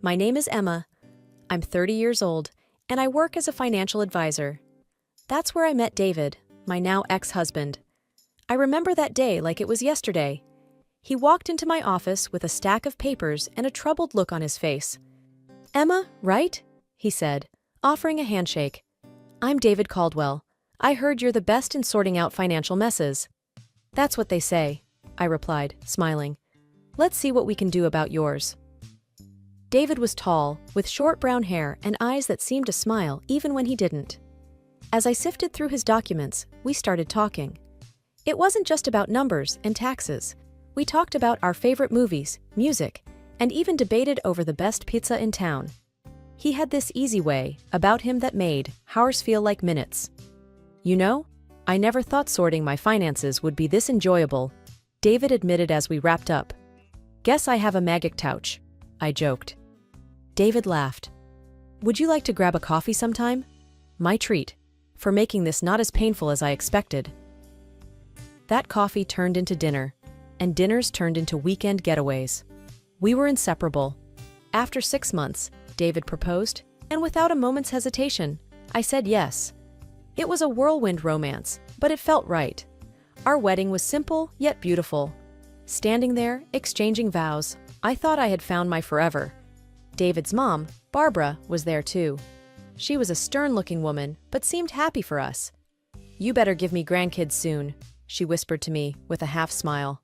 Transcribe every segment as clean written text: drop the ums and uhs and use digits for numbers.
My name is Emma. I'm 30 years old, and I work as a financial advisor. That's where I met David, my now ex-husband. I remember that day like it was yesterday. He walked into my office with a stack of papers and a troubled look on his face. "Emma, right?" he said, offering a handshake. "I'm David Caldwell. I heard you're the best in sorting out financial messes." "That's what they say," I replied, smiling. "Let's see what we can do about yours." David was tall, with short brown hair and eyes that seemed to smile even when he didn't. As I sifted through his documents, we started talking. It wasn't just about numbers and taxes. We talked about our favorite movies, music, and even debated over the best pizza in town. He had this easy way about him that made hours feel like minutes. "You know, I never thought sorting my finances would be this enjoyable," David admitted as we wrapped up. "Guess I have a magic touch," I joked. David laughed. "Would you like to grab a coffee sometime? My treat, for making this not as painful as I expected." That coffee turned into dinner, and dinners turned into weekend getaways. We were inseparable. After 6 months, David proposed, and without a moment's hesitation, I said yes. It was a whirlwind romance, but it felt right. Our wedding was simple yet beautiful. Standing there, exchanging vows, I thought I had found my forever. David's mom, Barbara, was there too. She was a stern-looking woman, but seemed happy for us. "You better give me grandkids soon," she whispered to me with a half-smile.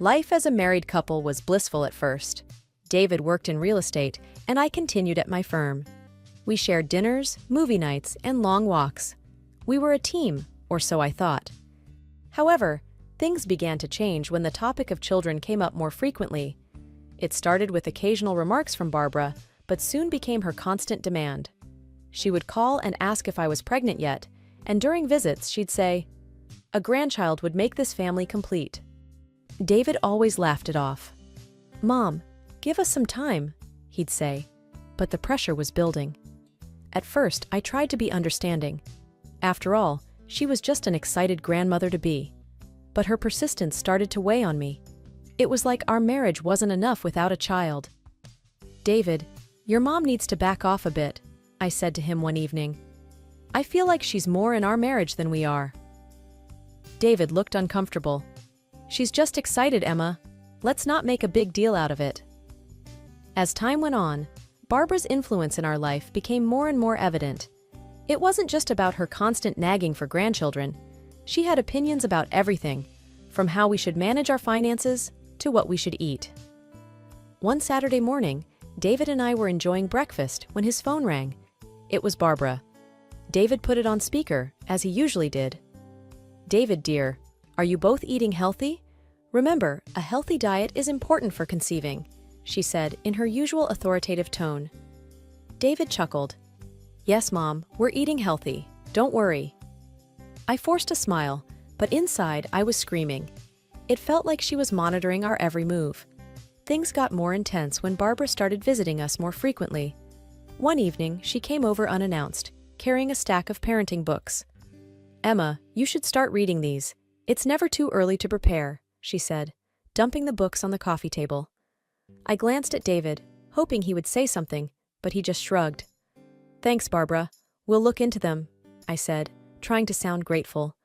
Life as a married couple was blissful at first. David worked in real estate, and I continued at my firm. We shared dinners, movie nights, and long walks. We were a team, or so I thought. However, things began to change when the topic of children came up more frequently. It started with occasional remarks from Barbara, but soon became her constant demand. She would call and ask if I was pregnant yet, and during visits she'd say, "A grandchild would make this family complete." David always laughed it off. "Mom, give us some time," he'd say, but the pressure was building. At first, I tried to be understanding. After all, she was just an excited grandmother-to-be. But her persistence started to weigh on me. It was like our marriage wasn't enough without a child. "David, your mom needs to back off a bit," I said to him one evening. "I feel like she's more in our marriage than we are." David looked uncomfortable. "She's just excited, Emma. Let's not make a big deal out of it." As time went on, Barbara's influence in our life became more and more evident. It wasn't just about her constant nagging for grandchildren. She had opinions about everything, from how we should manage our finances to what we should eat. One Saturday morning, David and I were enjoying breakfast when his phone rang. It was Barbara. David put it on speaker, as he usually did. "David, dear, are you both eating healthy? Remember, a healthy diet is important for conceiving," she said in her usual authoritative tone. David chuckled. "Yes, Mom, we're eating healthy. Don't worry." I forced a smile, but inside I was screaming. It felt like she was monitoring our every move. Things got more intense when Barbara started visiting us more frequently. One evening, she came over unannounced, carrying a stack of parenting books. "Emma, you should start reading these. It's never too early to prepare," she said, dumping the books on the coffee table. I glanced at David, hoping he would say something, but he just shrugged. "Thanks, Barbara. We'll look into them," I said, trying to sound grateful.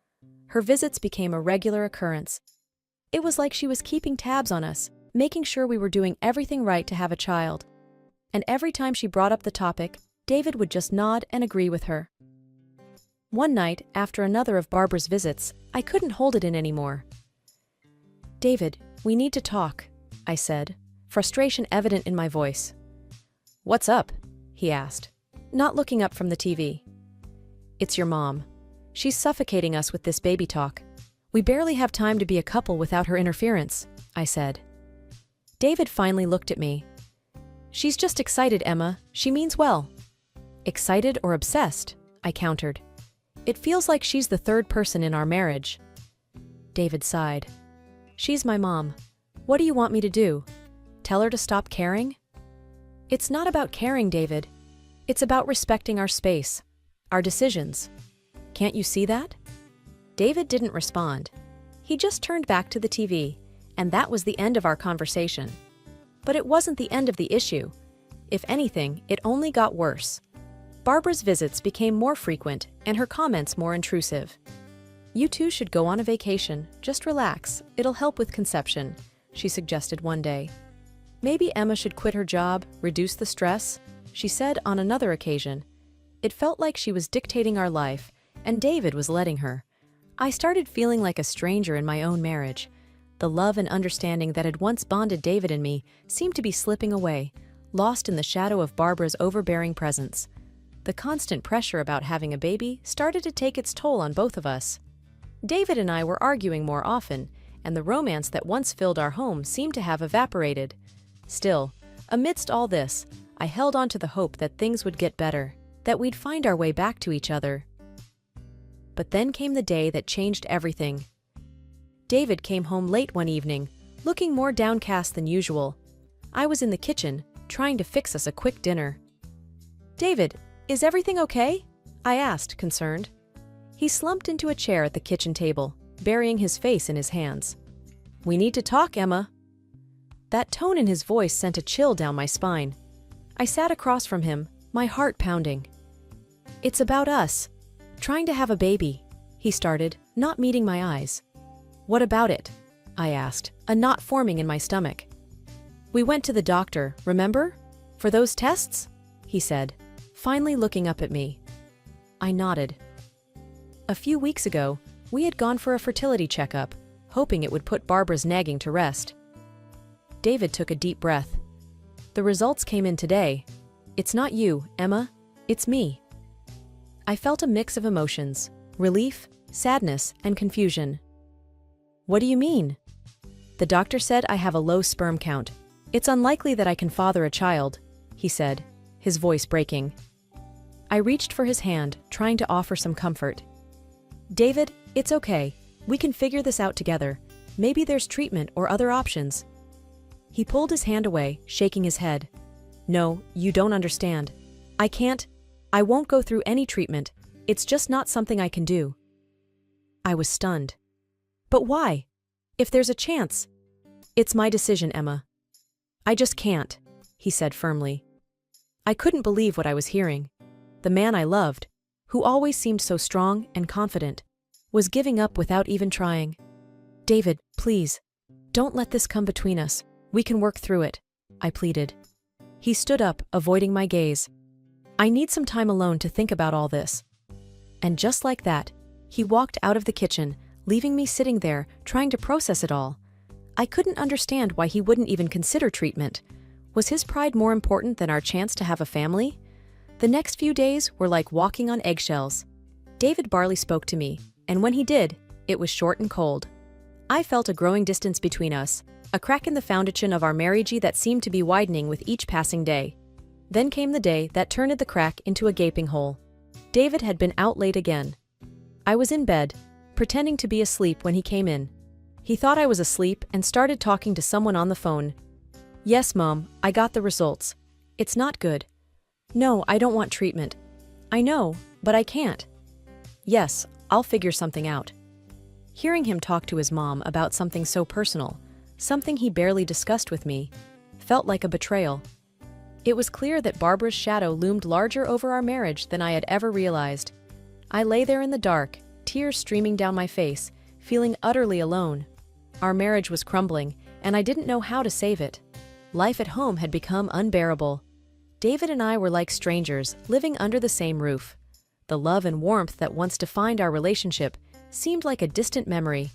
Her visits became a regular occurrence. It was like she was keeping tabs on us, making sure we were doing everything right to have a child. And every time she brought up the topic, David would just nod and agree with her. One night, after another of Barbara's visits, I couldn't hold it in anymore. "David, we need to talk," I said, frustration evident in my voice. "What's up?" he asked, not looking up from the TV. "It's your mom. She's suffocating us with this baby talk. We barely have time to be a couple without her interference," I said. David finally looked at me. "She's just excited, Emma. She means well." "Excited or obsessed?" I countered. "It feels like she's the third person in our marriage." David sighed. "She's my mom. What do you want me to do? Tell her to stop caring?" "It's not about caring, David. It's about respecting our space, our decisions. Can't you see that?" David didn't respond. He just turned back to the TV, and that was the end of our conversation. But it wasn't the end of the issue. If anything, it only got worse. Barbara's visits became more frequent and her comments more intrusive. "You two should go on a vacation. Just relax. It'll help with conception," she suggested one day. "Maybe Emma should quit her job, reduce the stress," she said on another occasion. It felt like she was dictating our life, and David was letting her. I started feeling like a stranger in my own marriage. The love and understanding that had once bonded David and me seemed to be slipping away, lost in the shadow of Barbara's overbearing presence. The constant pressure about having a baby started to take its toll on both of us. David and I were arguing more often, and the romance that once filled our home seemed to have evaporated. Still, amidst all this, I held on to the hope that things would get better, that we'd find our way back to each other. But then came the day that changed everything. David came home late one evening, looking more downcast than usual. I was in the kitchen, trying to fix us a quick dinner. "David, is everything okay?" I asked, concerned. He slumped into a chair at the kitchen table, burying his face in his hands. "We need to talk, Emma." That tone in his voice sent a chill down my spine. I sat across from him, my heart pounding. "It's about us. Trying to have a baby," he started, not meeting my eyes. "What about it?" I asked, a knot forming in my stomach. "We went to the doctor, remember? For those tests?" he said, finally looking up at me. I nodded. A few weeks ago, we had gone for a fertility checkup, hoping it would put Barbara's nagging to rest. David took a deep breath. "The results came in today. It's not you, Emma. It's me." I felt a mix of emotions: relief, sadness, and confusion. "What do you mean?" "The doctor said I have a low sperm count. It's unlikely that I can father a child," he said, his voice breaking. I reached for his hand, trying to offer some comfort. "David, it's okay. We can figure this out together. Maybe there's treatment or other options." He pulled his hand away, shaking his head. "No, you don't understand. I won't go through any treatment. It's just not something I can do." I was stunned. "But why? If there's a chance." "It's my decision, Emma. I just can't," he said firmly. I couldn't believe what I was hearing. The man I loved, who always seemed so strong and confident, was giving up without even trying. "David, please, don't let this come between us. We can work through it," I pleaded. He stood up, avoiding my gaze. "I need some time alone to think about all this." And just like that, he walked out of the kitchen, leaving me sitting there, trying to process it all. I couldn't understand why he wouldn't even consider treatment. Was his pride more important than our chance to have a family? The next few days were like walking on eggshells. David barely spoke to me, and when he did, it was short and cold. I felt a growing distance between us, a crack in the foundation of our marriage that seemed to be widening with each passing day. Then came the day that turned the crack into a gaping hole. David had been out late again. I was in bed, pretending to be asleep when he came in. He thought I was asleep and started talking to someone on the phone. "Yes, Mom, I got the results. It's not good." "No, I don't want treatment." "I know, but I can't." "Yes, I'll figure something out." Hearing him talk to his mom about something so personal, something he barely discussed with me, felt like a betrayal. It was clear that Barbara's shadow loomed larger over our marriage than I had ever realized. I lay there in the dark, tears streaming down my face, feeling utterly alone. Our marriage was crumbling, and I didn't know how to save it. Life at home had become unbearable. David and I were like strangers, living under the same roof. The love and warmth that once defined our relationship seemed like a distant memory.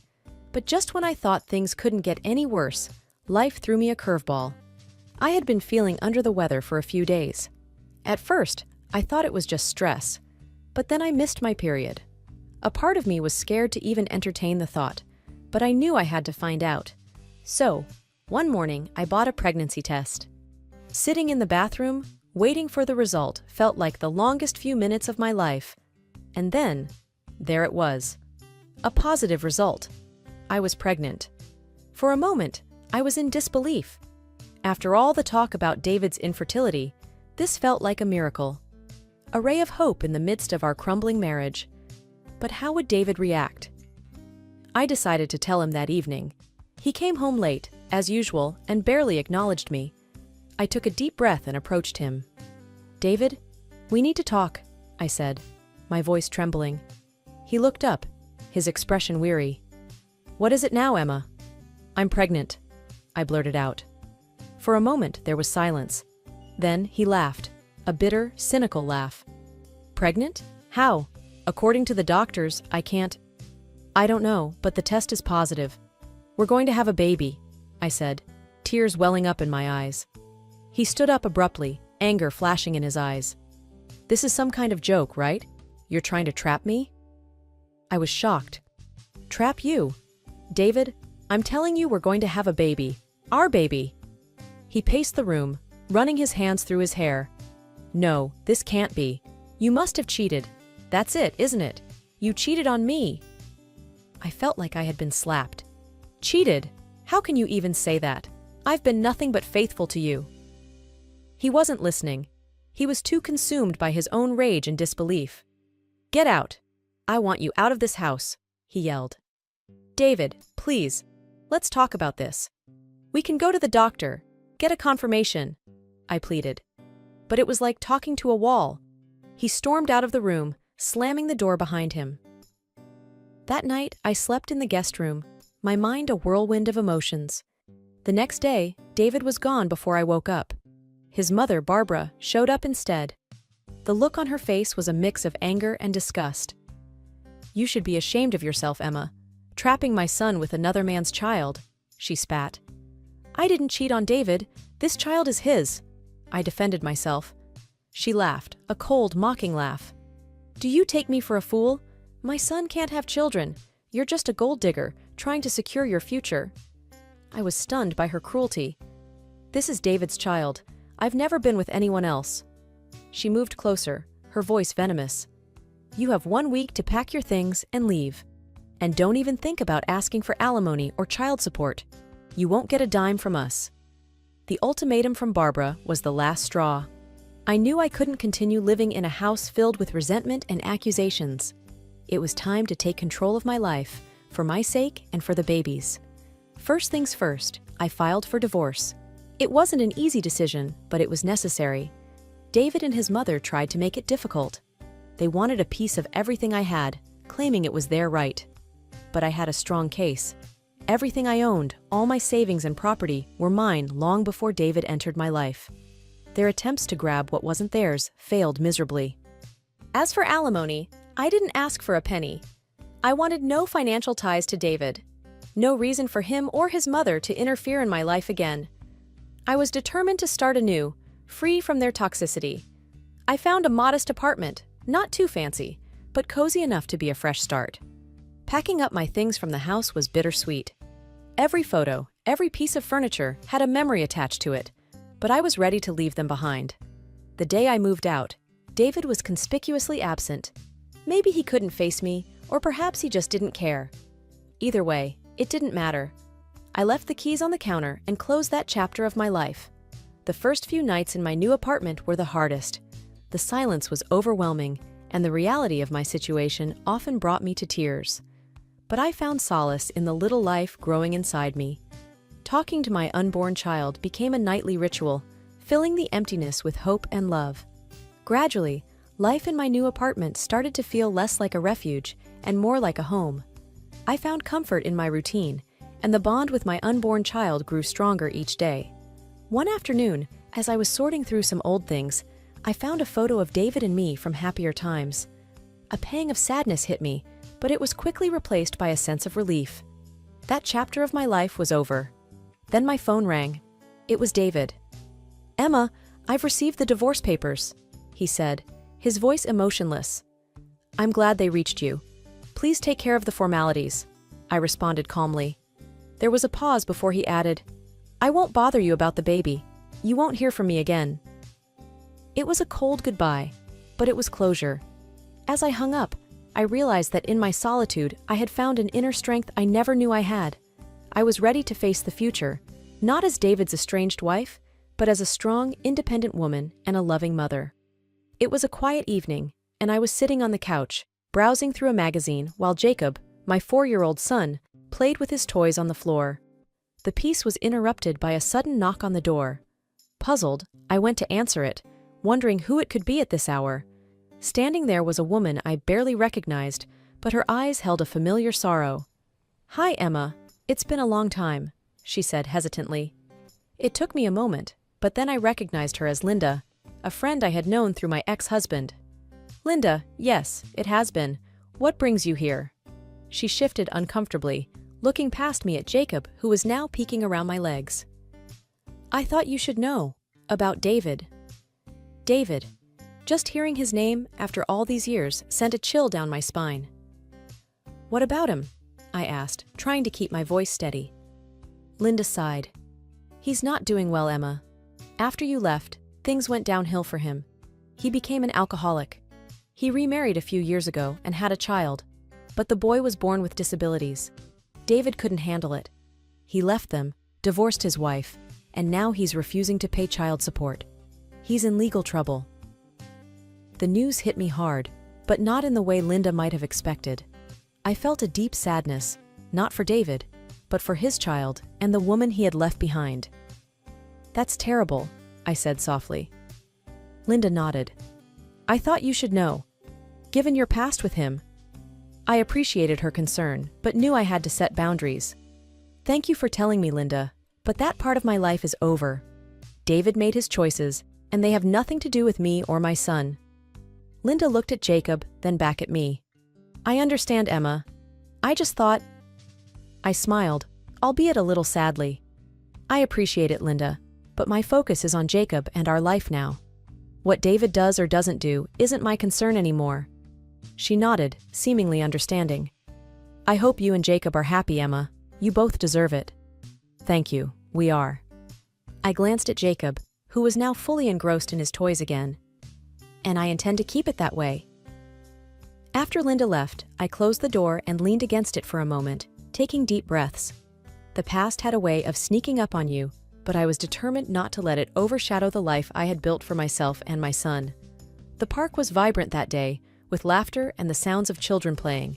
But just when I thought things couldn't get any worse, life threw me a curveball. I had been feeling under the weather for a few days. At first, I thought it was just stress, but then I missed my period. A part of me was scared to even entertain the thought, but I knew I had to find out. So, one morning, I bought a pregnancy test. Sitting in the bathroom, waiting for the result felt like the longest few minutes of my life. And then, there it was. A positive result. I was pregnant. For a moment, I was in disbelief. After all the talk about David's infertility, this felt like a miracle. A ray of hope in the midst of our crumbling marriage. But how would David react? I decided to tell him that evening. He came home late, as usual, and barely acknowledged me. I took a deep breath and approached him. "David, we need to talk," I said, my voice trembling. He looked up, his expression weary. "What is it now, Emma?" "I'm pregnant," I blurted out. For a moment there was silence. Then he laughed, a bitter, cynical laugh. "Pregnant? How? According to the doctors, I can't—" "I don't know, but the test is positive. We're going to have a baby," I said, tears welling up in my eyes. He stood up abruptly, anger flashing in his eyes. "This is some kind of joke, right? You're trying to trap me?" I was shocked. "Trap you? David, I'm telling you we're going to have a baby. Our baby." He paced the room, running his hands through his hair. "No, this can't be. You must have cheated. That's it, isn't it? You cheated on me." I felt like I had been slapped. "Cheated? How can you even say that? I've been nothing but faithful to you." He wasn't listening. He was too consumed by his own rage and disbelief. "Get out. I want you out of this house," he yelled. "David, please, let's talk about this. We can go to the doctor, get a confirmation," I pleaded. But it was like talking to a wall. He stormed out of the room, slamming the door behind him. That night, I slept in the guest room, my mind a whirlwind of emotions. The next day, David was gone before I woke up. His mother, Barbara, showed up instead. The look on her face was a mix of anger and disgust. "You should be ashamed of yourself, Emma, trapping my son with another man's child," she spat. "I didn't cheat on David. This child is his," I defended myself. She laughed, a cold, mocking laugh. "Do you take me for a fool? My son can't have children. You're just a gold digger, trying to secure your future." I was stunned by her cruelty. "This is David's child. I've never been with anyone else." She moved closer, her voice venomous. "You have 1 week to pack your things and leave. And don't even think about asking for alimony or child support. You won't get a dime from us." The ultimatum from Barbara was the last straw. I knew I couldn't continue living in a house filled with resentment and accusations. It was time to take control of my life, for my sake and for the baby's. First things first, I filed for divorce. It wasn't an easy decision, but it was necessary. David and his mother tried to make it difficult. They wanted a piece of everything I had, claiming it was their right. But I had a strong case. Everything I owned, all my savings and property, were mine long before David entered my life. Their attempts to grab what wasn't theirs failed miserably. As for alimony, I didn't ask for a penny. I wanted no financial ties to David. No reason for him or his mother to interfere in my life again. I was determined to start anew, free from their toxicity. I found a modest apartment, not too fancy, but cozy enough to be a fresh start. Packing up my things from the house was bittersweet. Every photo, every piece of furniture had a memory attached to it, but I was ready to leave them behind. The day I moved out, David was conspicuously absent. Maybe he couldn't face me, or perhaps he just didn't care. Either way, it didn't matter. I left the keys on the counter and closed that chapter of my life. The first few nights in my new apartment were the hardest. The silence was overwhelming, and the reality of my situation often brought me to tears. But I found solace in the little life growing inside me. Talking to my unborn child became a nightly ritual, filling the emptiness with hope and love. Gradually, life in my new apartment started to feel less like a refuge and more like a home. I found comfort in my routine, and the bond with my unborn child grew stronger each day. One afternoon, as I was sorting through some old things, I found a photo of David and me from happier times. A pang of sadness hit me, but it was quickly replaced by a sense of relief. That chapter of my life was over. Then my phone rang. It was David. "Emma, I've received the divorce papers," he said, his voice emotionless. "I'm glad they reached you. Please take care of the formalities," I responded calmly. There was a pause before he added, "I won't bother you about the baby. You won't hear from me again." It was a cold goodbye, but it was closure. As I hung up, I realized that in my solitude, I had found an inner strength I never knew I had. I was ready to face the future, not as David's estranged wife, but as a strong, independent woman and a loving mother. It was a quiet evening, and I was sitting on the couch, browsing through a magazine while Jacob, my 4-year-old son, played with his toys on the floor. The peace was interrupted by a sudden knock on the door. Puzzled, I went to answer it, wondering who it could be at this hour. Standing there was a woman I barely recognized, but her eyes held a familiar sorrow. "Hi, Emma. It's been a long time," she said hesitantly. It took me a moment, but then I recognized her as Linda, a friend I had known through my ex-husband. "Linda, yes, it has been. What brings you here?" She shifted uncomfortably, looking past me at Jacob, who was now peeking around my legs. "I thought you should know. About David." David. Just hearing his name after all these years sent a chill down my spine. "What about him?" I asked, trying to keep my voice steady. Linda sighed. "He's not doing well, Emma. After you left, things went downhill for him. He became an alcoholic. He remarried a few years ago and had a child, but the boy was born with disabilities. David couldn't handle it. He left them, divorced his wife, and now he's refusing to pay child support. He's in legal trouble." The news hit me hard, but not in the way Linda might have expected. I felt a deep sadness, not for David, but for his child and the woman he had left behind. "That's terrible," I said softly. Linda nodded. "I thought you should know. Given your past with him." I appreciated her concern, but knew I had to set boundaries. "Thank you for telling me, Linda, but that part of my life is over. David made his choices, and they have nothing to do with me or my son." Linda looked at Jacob, then back at me. "I understand, Emma. I just thought—" I smiled, albeit a little sadly. "I appreciate it, Linda, but my focus is on Jacob and our life now. What David does or doesn't do isn't my concern anymore." She nodded, seemingly understanding. "I hope you and Jacob are happy, Emma. You both deserve it." "Thank you, we are." I glanced at Jacob, who was now fully engrossed in his toys again. "And I intend to keep it that way." After Linda left, I closed the door and leaned against it for a moment, taking deep breaths. The past had a way of sneaking up on you, but I was determined not to let it overshadow the life I had built for myself and my son. The park was vibrant that day, with laughter and the sounds of children playing.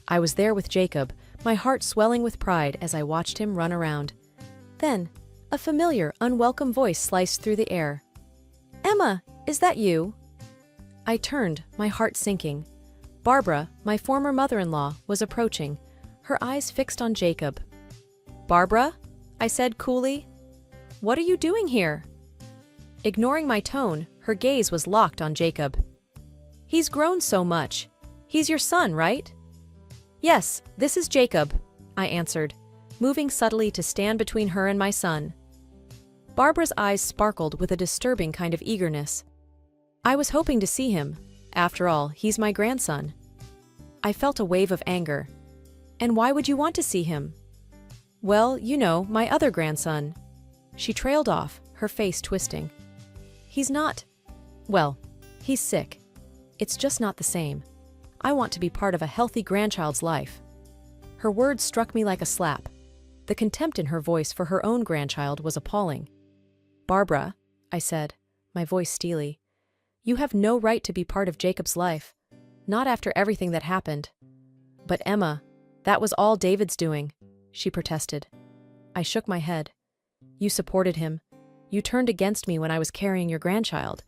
I was there with Jacob, my heart swelling with pride as I watched him run around. Then, a familiar, unwelcome voice sliced through the air. "Emma, is that you?" I turned, my heart sinking. Barbara, my former mother-in-law, was approaching, her eyes fixed on Jacob. "Barbara?" I said coolly. "What are you doing here?" Ignoring my tone, her gaze was locked on Jacob. "He's grown so much. He's your son, right?" "Yes, this is Jacob," I answered, moving subtly to stand between her and my son. Barbara's eyes sparkled with a disturbing kind of eagerness. "I was hoping to see him. After all, he's my grandson." I felt a wave of anger. "And why would you want to see him?" "Well, you know, my other grandson." She trailed off, her face twisting. "He's not... well, he's sick. It's just not the same. I want to be part of a healthy grandchild's life." Her words struck me like a slap. The contempt in her voice for her own grandchild was appalling. "Barbara," I said, my voice steely, "you have no right to be part of Jacob's life. Not after everything that happened." "But Emma, that was all David's doing," she protested. I shook my head. "You supported him. You turned against me when I was carrying your grandchild.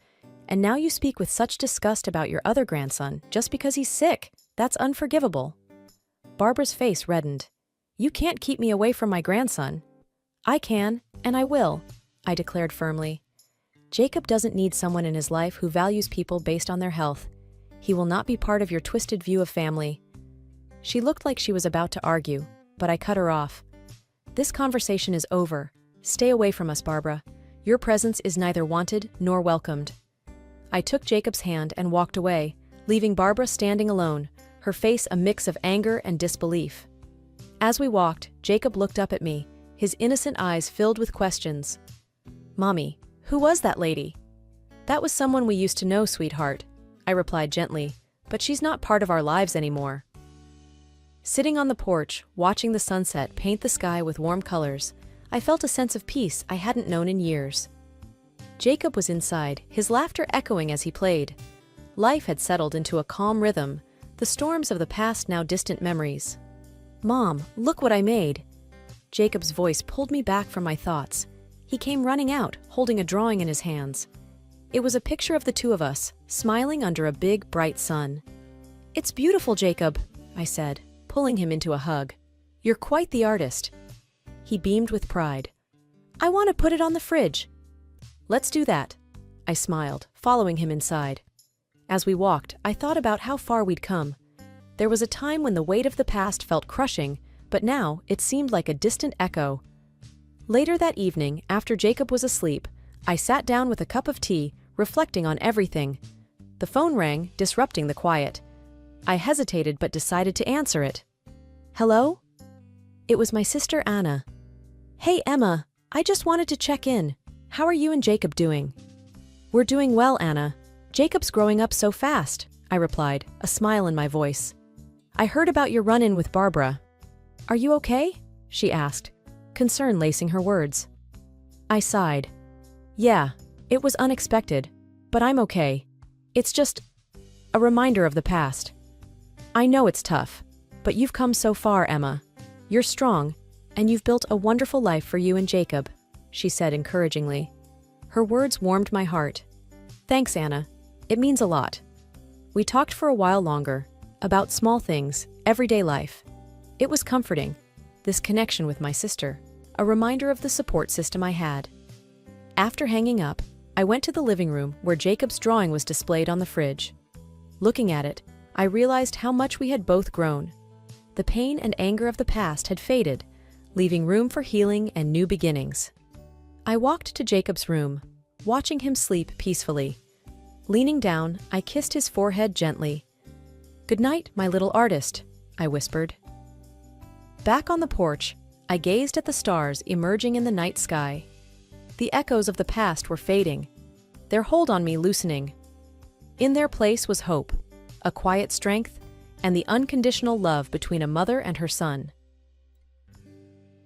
And now you speak with such disgust about your other grandson just because he's sick. That's unforgivable." Barbara's face reddened. "You can't keep me away from my grandson." "I can, and I will," I declared firmly. "Jacob doesn't need someone in his life who values people based on their health. He will not be part of your twisted view of family." She looked like she was about to argue, but I cut her off. "This conversation is over. Stay away from us, Barbara. Your presence is neither wanted nor welcomed." I took Jacob's hand and walked away, leaving Barbara standing alone, her face a mix of anger and disbelief. As we walked, Jacob looked up at me, his innocent eyes filled with questions. "Mommy, who was that lady?" "That was someone we used to know, sweetheart," I replied gently, "but she's not part of our lives anymore." Sitting on the porch, watching the sunset paint the sky with warm colors, I felt a sense of peace I hadn't known in years. Jacob was inside, his laughter echoing as he played. Life had settled into a calm rhythm, the storms of the past now distant memories. "Mom, look what I made!" Jacob's voice pulled me back from my thoughts. He came running out, holding a drawing in his hands. It was a picture of the two of us, smiling under a big, bright sun. "It's beautiful, Jacob," I said, pulling him into a hug. "You're quite the artist." He beamed with pride. "I want to put it on the fridge." "Let's do that," I smiled, following him inside. As we walked, I thought about how far we'd come. There was a time when the weight of the past felt crushing, but now it seemed like a distant echo. Later that evening, after Jacob was asleep, I sat down with a cup of tea, reflecting on everything. The phone rang, disrupting the quiet. I hesitated but decided to answer it. "Hello?" It was my sister Anna. "Hey Emma, I just wanted to check in. How are you and Jacob doing?" "We're doing well, Anna. Jacob's growing up so fast," I replied, a smile in my voice. "I heard about your run-in with Barbara." "Are you okay?" she asked, concern lacing her words. I sighed. "Yeah, it was unexpected, but I'm okay. It's just a reminder of the past." "I know it's tough, but you've come so far, Emma. You're strong, and you've built a wonderful life for you and Jacob," she said encouragingly. Her words warmed my heart. "Thanks, Anna. It means a lot." We talked for a while longer, about small things, everyday life. It was comforting, this connection with my sister, a reminder of the support system I had. After hanging up, I went to the living room where Jacob's drawing was displayed on the fridge. Looking at it, I realized how much we had both grown. The pain and anger of the past had faded, leaving room for healing and new beginnings. I walked to Jacob's room, watching him sleep peacefully. Leaning down, I kissed his forehead gently. "Good night, my little artist," I whispered. Back on the porch, I gazed at the stars emerging in the night sky. The echoes of the past were fading, their hold on me loosening. In their place was hope, a quiet strength, and the unconditional love between a mother and her son.